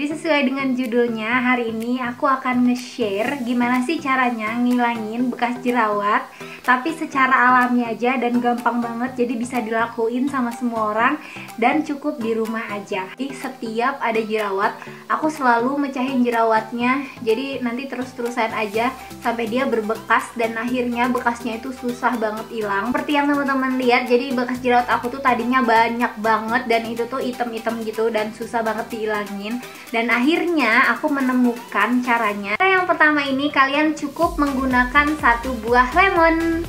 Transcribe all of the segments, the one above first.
Jadi sesuai dengan judulnya, hari ini aku akan nge-share gimana sih caranya ngilangin bekas jerawat tapi secara alami aja dan gampang banget, jadi bisa dilakuin sama semua orang dan cukup di rumah aja. Jadi setiap ada jerawat, aku selalu mecahin jerawatnya, jadi nanti terus-terusan aja sampai dia berbekas dan akhirnya bekasnya itu susah banget hilang. Seperti yang teman-teman lihat, jadi bekas jerawat aku tuh tadinya banyak banget dan itu tuh item-item gitu dan susah banget dihilangin. Dan akhirnya aku menemukan caranya. Yang pertama ini, kalian cukup menggunakan satu buah lemon.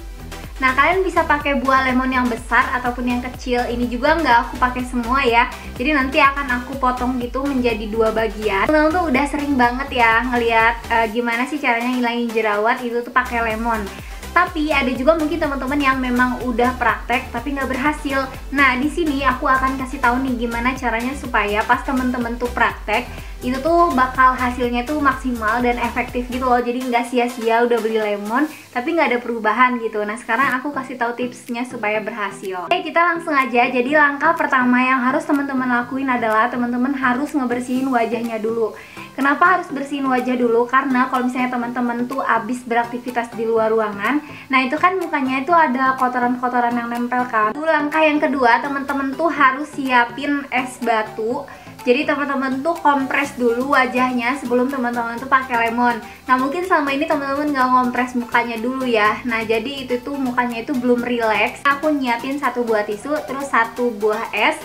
Nah, kalian bisa pakai buah lemon yang besar ataupun yang kecil. Ini juga nggak aku pakai semua ya. Jadi nanti akan aku potong gitu menjadi dua bagian. Teman-teman tuh udah sering banget ya ngeliat gimana sih caranya ngilangin jerawat itu tuh pakai lemon. Tapi ada juga mungkin teman-teman yang memang udah praktek tapi nggak berhasil. Nah, di sini aku akan kasih tahu nih gimana caranya supaya pas teman-teman tuh praktek itu tuh bakal hasilnya tuh maksimal dan efektif gitu loh. Jadi nggak sia-sia udah beli lemon tapi nggak ada perubahan gitu. Nah, sekarang aku kasih tahu tipsnya supaya berhasil. Oke, kita langsung aja. Jadi langkah pertama yang harus teman-teman lakuin adalah teman-teman harus ngebersihin wajahnya dulu. Kenapa harus bersihin wajah dulu? Karena kalau misalnya teman-teman tuh abis beraktivitas di luar ruangan, nah itu kan mukanya itu ada kotoran-kotoran yang nempel kan. Itu langkah yang kedua, teman-teman tuh harus siapin es batu. Jadi teman-teman tuh kompres dulu wajahnya sebelum teman-teman tuh pakai lemon. Nah, mungkin selama ini teman-teman nggak ngompres mukanya dulu ya. Nah, jadi itu tuh mukanya itu belum rileks. Aku nyiapin satu buah tisu, terus satu buah es.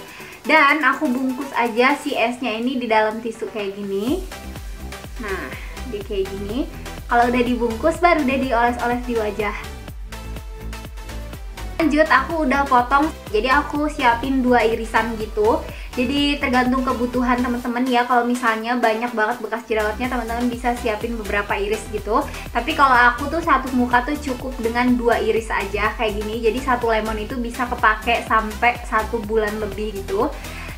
Dan aku bungkus aja si esnya ini di dalam tisu kayak gini. Nah, di kayak gini. Kalau udah dibungkus baru deh dioles-oles di wajah. Lanjut, aku udah potong. Jadi aku siapin 2 irisan gitu. Jadi tergantung kebutuhan teman-teman ya. Kalau misalnya banyak banget bekas jerawatnya, teman-teman bisa siapin beberapa iris gitu. Tapi kalau aku tuh satu muka tuh cukup dengan 2 iris aja kayak gini. Jadi satu lemon itu bisa kepake sampai 1 bulan lebih gitu.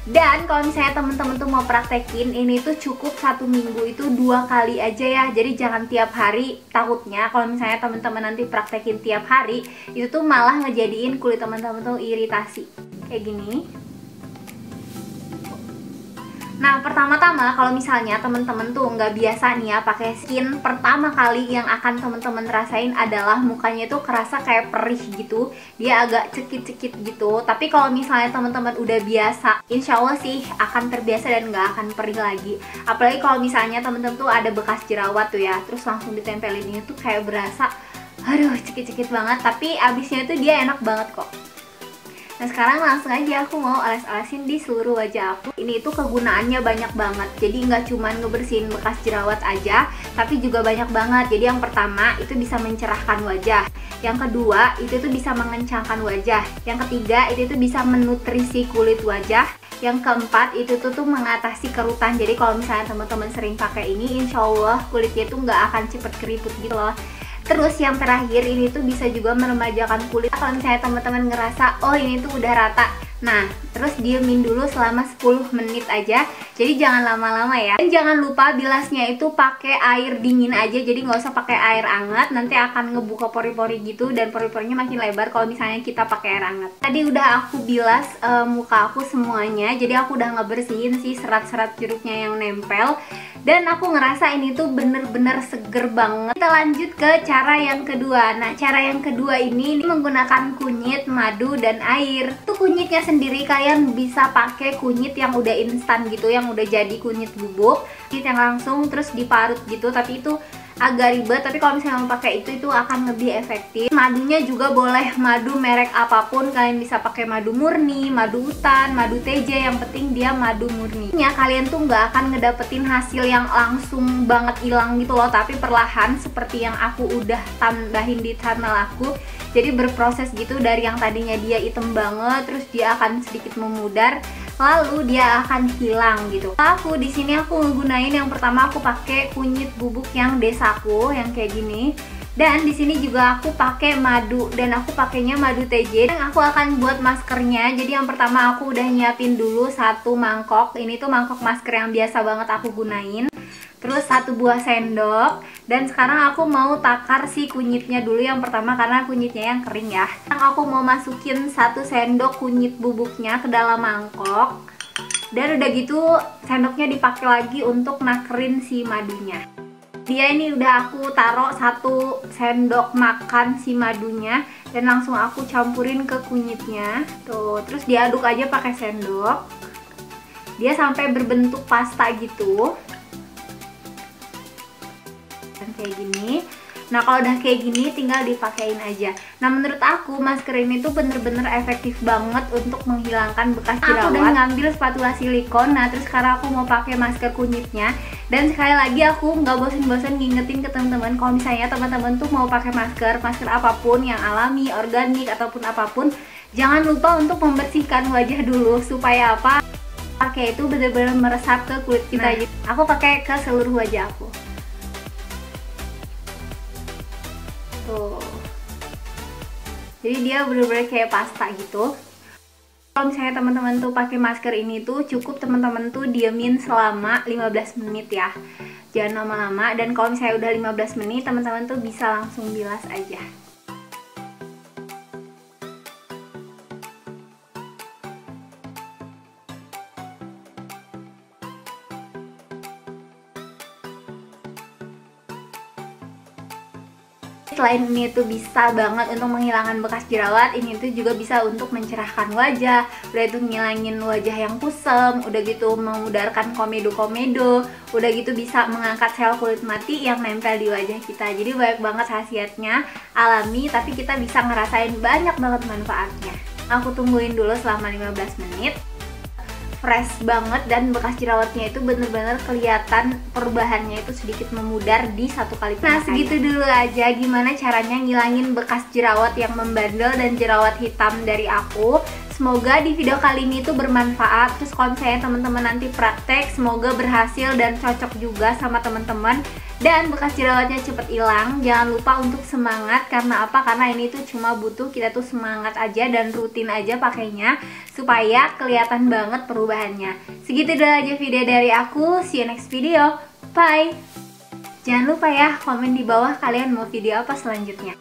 Dan kalau misalnya temen-temen tuh mau praktekin, ini tuh cukup 1 minggu itu 2 kali aja ya. Jadi jangan tiap hari. Takutnya kalau misalnya temen-temen nanti praktekin tiap hari, itu tuh malah ngejadiin kulit temen-temen tuh iritasi kayak gini. Nah, pertama-tama kalau misalnya temen-temen tuh nggak biasa nih ya pakai skin, pertama kali yang akan temen-temen rasain adalah mukanya tuh kerasa kayak perih gitu. Dia agak cekit-cekit gitu. Tapi kalau misalnya temen-temen udah biasa, insya Allah sih akan terbiasa dan nggak akan perih lagi. Apalagi kalau misalnya temen-temen tuh ada bekas jerawat tuh ya, terus langsung ditempelin ini tuh kayak berasa, aduh cekit-cekit banget. Tapi abisnya tuh dia enak banget kok. Nah, sekarang langsung aja aku mau oles-olesin di seluruh wajah aku. Ini tuh kegunaannya banyak banget. Jadi nggak cuman ngebersihin bekas jerawat aja, tapi juga banyak banget. Jadi yang pertama itu bisa mencerahkan wajah. Yang kedua itu tuh bisa mengencangkan wajah. Yang ketiga itu tuh bisa menutrisi kulit wajah. Yang keempat itu tuh mengatasi kerutan. Jadi kalau misalnya teman-teman sering pakai ini, insya Allah kulitnya tuh nggak akan cepet keriput gitu loh. Terus yang terakhir ini tuh bisa juga meremajakan kulit. Kalau misalnya teman-teman ngerasa oh ini tuh udah rata, nah terus diemin dulu selama 10 menit aja. Jadi jangan lama-lama ya. Dan jangan lupa bilasnya itu pakai air dingin aja. Jadi nggak usah pakai air hangat, nanti akan ngebuka pori-pori gitu dan pori-porinya makin lebar kalau misalnya kita pakai air hangat. Tadi udah aku bilas muka aku semuanya. Jadi aku udah ngebersihin sih serat-serat jeruknya yang nempel. Dan aku ngerasa ini tuh bener-bener seger banget. Kita lanjut ke cara yang kedua. Nah, cara yang kedua ini menggunakan kunyit, madu, dan air. Tuh kunyitnya sendiri kalian bisa pakai kunyit yang udah instan gitu, yang udah jadi kunyit bubuk. Kunyit yang langsung terus diparut gitu, tapi itu agak ribet. Tapi kalau misalnya mau pakai itu akan lebih efektif. Madunya juga boleh madu merek apapun. Kalian bisa pakai madu murni, madu hutan, madu TJ, yang penting dia madu murni. Ya, kalian tuh nggak akan ngedapetin hasil yang langsung banget hilang gitu loh, tapi perlahan seperti yang aku udah tambahin di channel aku. Jadi berproses gitu, dari yang tadinya dia hitam banget terus dia akan sedikit memudar, lalu dia akan hilang gitu. Aku di sini aku ngegunain yang pertama, aku pakai kunyit bubuk yang desaku yang kayak gini. Dan di sini juga aku pakai madu, dan aku pakainya madu TJ. Dan aku akan buat maskernya. Jadi yang pertama aku udah nyiapin dulu 1 mangkok. Ini tuh mangkok masker yang biasa banget aku gunain. Terus 1 buah sendok. Dan sekarang aku mau takar si kunyitnya dulu yang pertama, karena kunyitnya yang kering ya. Sekarang aku mau masukin 1 sendok kunyit bubuknya ke dalam mangkok. Dan udah gitu sendoknya dipakai lagi untuk nakerin si madunya. Dia ini udah aku taruh 1 sendok makan si madunya dan langsung aku campurin ke kunyitnya. Tuh, terus diaduk aja pakai sendok. Dia sampai berbentuk pasta gitu. Dan kayak gini. Nah, kalau udah kayak gini tinggal dipakein aja. Nah, menurut aku masker ini tuh bener-bener efektif banget untuk menghilangkan bekas jerawat. Aku udah ngambil spatula silikon. Nah, terus sekarang aku mau pakai masker kunyitnya. Dan sekali lagi aku nggak bosen-bosen ngingetin ke teman-teman kalau misalnya teman-teman tuh mau pakai masker apapun yang alami, organik ataupun apapun, jangan lupa untuk membersihkan wajah dulu supaya apa? Pakai itu bener-bener meresap ke kulit kita. Nah, aku pakai ke seluruh wajah aku. Tuh. Jadi dia bener-bener kayak pasta gitu. Kalau misalnya teman-teman tuh pakai masker ini tuh cukup teman-teman tuh diemin selama 15 menit ya. Jangan lama-lama, dan kalau misalnya udah 15 menit teman-teman tuh bisa langsung bilas aja. Selain ini tuh bisa banget untuk menghilangkan bekas jerawat, ini tuh juga bisa untuk mencerahkan wajah, udah itu ngilangin wajah yang kusam, udah gitu memudarkan komedo-komedo, udah gitu bisa mengangkat sel kulit mati yang nempel di wajah kita. Jadi banyak banget khasiatnya, alami, tapi kita bisa ngerasain banyak banget manfaatnya. Aku tungguin dulu selama 15 menit. Fresh banget dan bekas jerawatnya itu bener-bener kelihatan perubahannya itu sedikit memudar di 1 kali pemakaian. Nah, segitu dulu aja gimana caranya ngilangin bekas jerawat yang membandel dan jerawat hitam dari aku. Semoga di video kali ini tuh bermanfaat. Terus kalau misalnya teman-teman nanti praktek, semoga berhasil dan cocok juga sama teman-teman dan bekas jerawatnya cepet hilang. Jangan lupa untuk semangat, karena apa? Karena ini tuh cuma butuh kita tuh semangat aja dan rutin aja pakainya supaya kelihatan banget perubahannya. Segitu dulu aja video dari aku. See you next video. Bye. Jangan lupa ya komen di bawah kalian mau video apa selanjutnya.